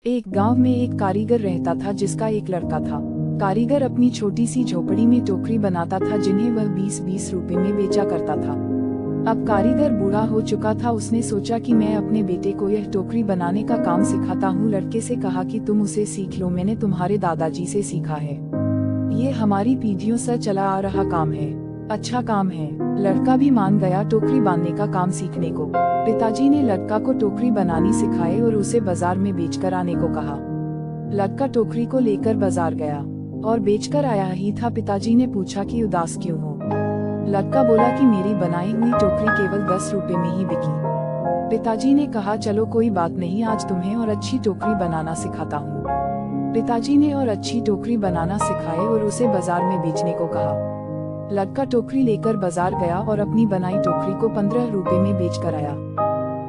एक गांव में एक कारीगर रहता था जिसका एक लड़का था। कारीगर अपनी छोटी सी झोपड़ी में टोकरी बनाता था जिन्हें वह 20-20 रुपए में बेचा करता था। अब कारीगर बूढ़ा हो चुका था। उसने सोचा कि मैं अपने बेटे को यह टोकरी बनाने का काम सिखाता हूँ। लड़के से कहा कि तुम उसे सीख लो, मैंने तुम्हारे दादाजी से सीखा है। ये हमारी पीढ़ियों से चला आ रहा काम है, अच्छा काम है। लड़का भी मान गया टोकरी बांधने का काम सीखने को। पिताजी ने लड़का को टोकरी बनानी सिखाई और उसे बाजार में बेचकर आने को कहा। लड़का टोकरी को लेकर बाजार गया और बेचकर आया ही था। पिताजी ने पूछा कि उदास क्यों हो। लड़का बोला कि मेरी बनाई हुई टोकरी केवल 10 रुपए में ही बिकी। पिताजी ने कहा चलो कोई बात नहीं, आज तुम्हें और अच्छी टोकरी बनाना सिखाता हूँ। पिताजी ने और अच्छी टोकरी बनाना सिखाए और उसे बाजार में बेचने को कहा। लड़का टोकरी लेकर बाजार गया और अपनी बनाई टोकरी को 15 रुपए में बेचकर आया।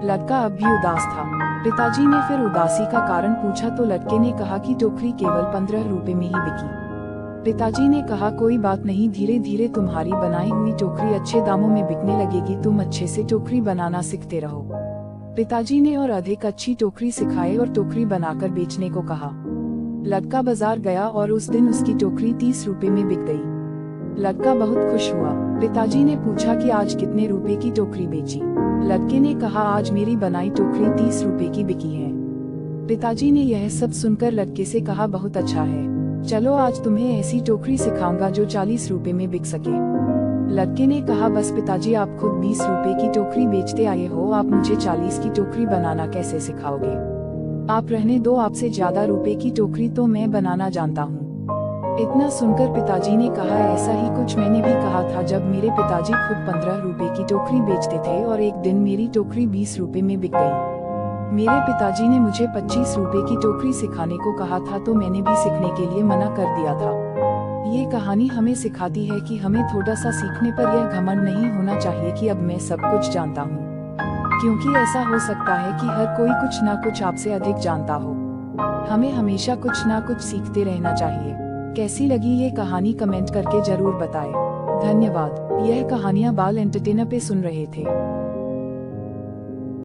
लड़का अब भी उदास था। पिताजी ने फिर उदासी का कारण पूछा तो लड़के ने कहा कि टोकरी केवल 15 रुपए में ही बिकी। पिताजी ने कहा कोई बात नहीं, धीरे धीरे तुम्हारी बनाई हुई टोकरी अच्छे दामों में बिकने लगेगी, तुम अच्छे से टोकरी बनाना सीखते रहो। पिताजी ने और अधिक अच्छी टोकरी सिखाए और टोकरी बनाकर बेचने को कहा। लड़का बाजार गया और उस दिन उसकी टोकरी 30 रुपए में बिक गई। लड़का बहुत खुश हुआ। पिताजी ने पूछा कि आज कितने रुपए की टोकरी बेची। लड़के ने कहा आज मेरी बनाई टोकरी 30 रुपए की बिकी है। पिताजी ने यह सब सुनकर लड़के से कहा बहुत अच्छा है, चलो आज तुम्हें ऐसी टोकरी सिखाऊंगा जो 40 रुपए में बिक सके। लड़के ने कहा बस पिताजी, आप खुद 20 रुपए की टोकरी बेचते आए हो, आप मुझे 40 की टोकरी बनाना कैसे सिखाओगे? आप रहने दो, आपसे ज्यादा रुपए की टोकरी तो मैं बनाना जानता हूँ। इतना सुनकर पिताजी ने कहा ऐसा ही कुछ मैंने भी कहा था जब मेरे पिताजी खुद 15 रुपए की टोकरी बेचते थे और एक दिन मेरी टोकरी 20 रुपए में बिक गई। मेरे पिताजी ने मुझे 25 रुपए की टोकरी सिखाने को कहा था तो मैंने भी सीखने के लिए मना कर दिया था। ये कहानी हमें सिखाती है कि हमें थोड़ा सा सीखने पर यह घमंड नहीं होना चाहिए कि अब मैं सब कुछ जानता हूँ, क्योंकि ऐसा हो सकता है कि हर कोई कुछ ना कुछ आपसे अधिक जानता हो। हमें हमेशा कुछ ना कुछ सीखते रहना चाहिए। कैसी लगी ये कहानी कमेंट करके जरूर बताएं। धन्यवाद। यह कहानियाँ बाल एंटरटेनर पे सुन रहे थे।